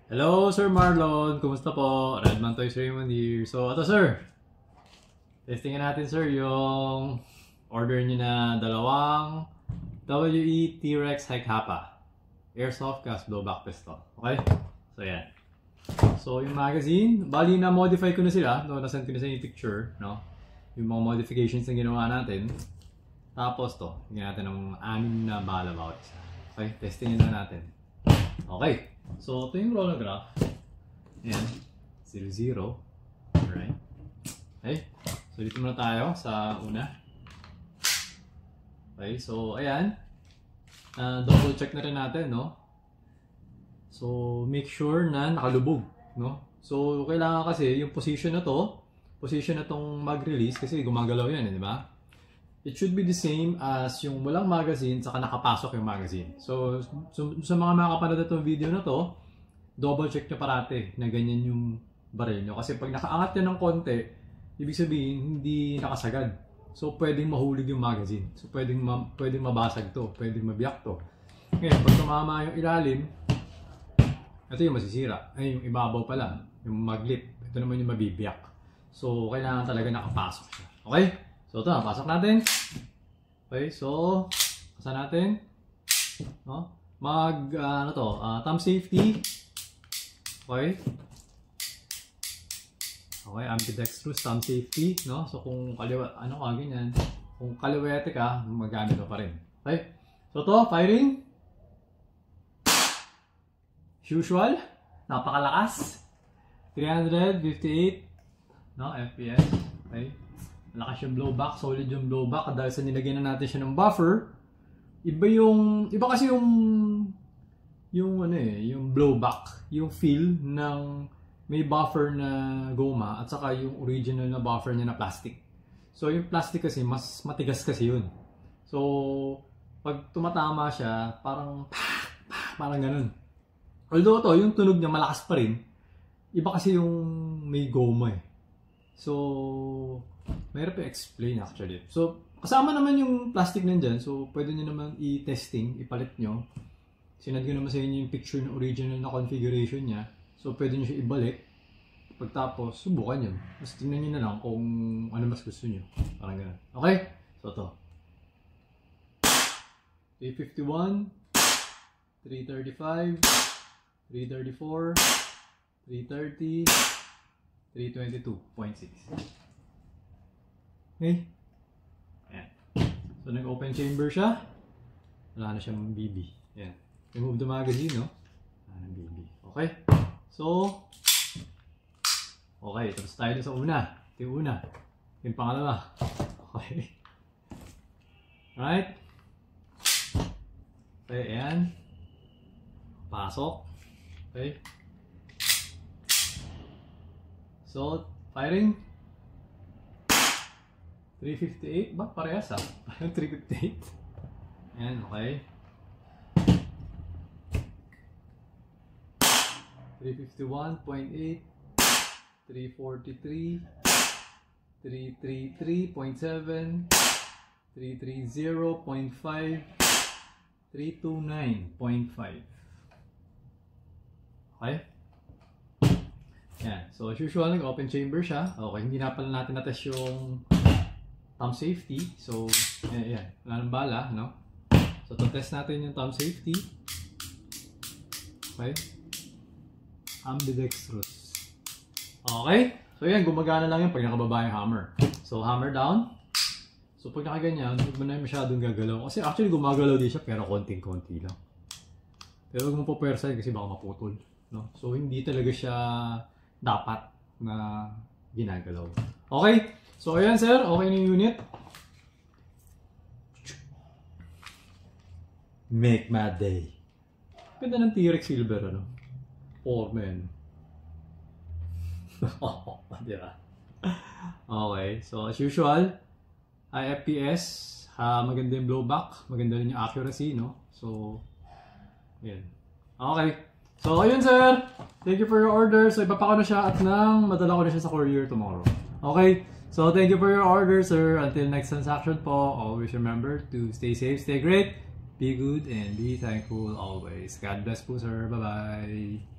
Hello, Sir Marlon. Kumusta po? Redman Toys Raymond here. So, ito sir. Testingin natin sir yung order niyo na dalawang WE T-Rex Hike Hapa Airsoft Gas Blowback Pistol. Okay? So, yan. So, yung magazine, bali na modify ko na sila. No, nasend ko na sa yung picture. No? Yung mga modifications na ginawa natin. Tapos to, hingyan natin ng 6 na bala bawat isa. Okay? Testingin na natin. Okay. So, ito yung chronograph. Ayan. 00. Alright. Okay. So, dito muna tayo sa una. Okay. So, ayan. Double check na rin natin, no? So, make sure na nakalubog, no? So, kailangan kasi yung position na to, position na tong mag-release kasi gumagalaw yan, di ba? It should be the same as yung walang magazine saka nakapasok yung magazine. So sa mga makapanood itong video na to, double check nyo parati na ganyan yung baril nyo. Kasi pag nakaangat yan ng konti, ibig sabihin hindi nakasagad. So pwedeng mahulog yung magazine. So pwedeng mabasag to, pwedeng mabiyak to. Ngayon, pag tumama yung ilalim, ito yung masisira. Ay, yung ibabaw pala, yung maglip. Ito naman yung mabibiyak. So kailangan talaga nakapasok siya. Okay? So ito, pasok natin. Okay, so kasa natin. No? Thumb safety. Okay. Okay, ambidextrous thumb safety, no? So kung kaliwa, ganyan. Kung kaliwete ka, magamit mo pa rin. Okay. So ito, firing. Usual, napakalakas. 358, no, FPS. Okay. Malakas yung blowback, solid yung blowback dahil sa nilagyan na natin siya ng buffer. Iba kasi yung blowback, yung feel ng may buffer na goma at saka yung original na buffer niya na plastic. So yung plastic kasi mas matigas kasi yun. So pag tumatama siya, parang ganun. Although to, yung tunog niya malakas pa rin. Iba kasi yung may goma eh. So mahirap i-explain actually. So, kasama naman yung plastic nandyan. So, pwede nyo naman i-testing, ipalit nyo. Sinad ko naman sa inyo yung picture ng original na configuration niya. So, pwede nyo siya ibalik. Pagtapos, subukan nyo. Mas tingnan nyo na lang kung ano mas gusto nyo. Parang gano'n. Okay? So, ito. 351, 335, 334, 330, 322.6. Okay. Ayan. So, nag-open chamber siya. Wala na siyang BB. Ayan. Remove the magazine, no? Wala na BB. Okay. So, okay. Tapos tayo sa una. Ito yung una. Yung pangalawa. Okay. Alright. Okay, ayan. Pasok. Okay. So, firing. 358 ba? Parehas ah. 358. Ayan, okay. 351.8, 343, 333.7, 330.5, 329.5. Okay? Ayan. So, as usual, nag-open chamber siya. Okay, hindi na pala natin na-test yung thumb safety. So, ayan. Wala nang bala, no? So, to-test natin yung thumb safety. Okay. Ambidextrous. Okay. So, ayan. Gumagana lang yun pag nakababa yung hammer. So, hammer down. So, pag nakaganyan, huwag mo na masyadong gagalaw. Kasi actually, gumagalaw din siya pero konting-konti lang. Pero huwag mo po pwersahin kasi baka maputol. No? So, hindi talaga siya dapat na ginagalaw. Okay. So, ayan sir, okay na yung unit. Make my day. Ganda ng T-Rex Silver, ano? Foreman. Diba? Okay, so as usual, high FPS, maganda yung blowback, maganda rin yung accuracy, no? So, ayan. Okay. So, ayun sir. Thank you for your order. So, ipapako na siya at madala ko na siya sa courier tomorrow. Okay. So, thank you for your order, sir. Until next transaction po, always remember to stay safe, stay great, be good, and be thankful always. God bless po, sir. Bye-bye.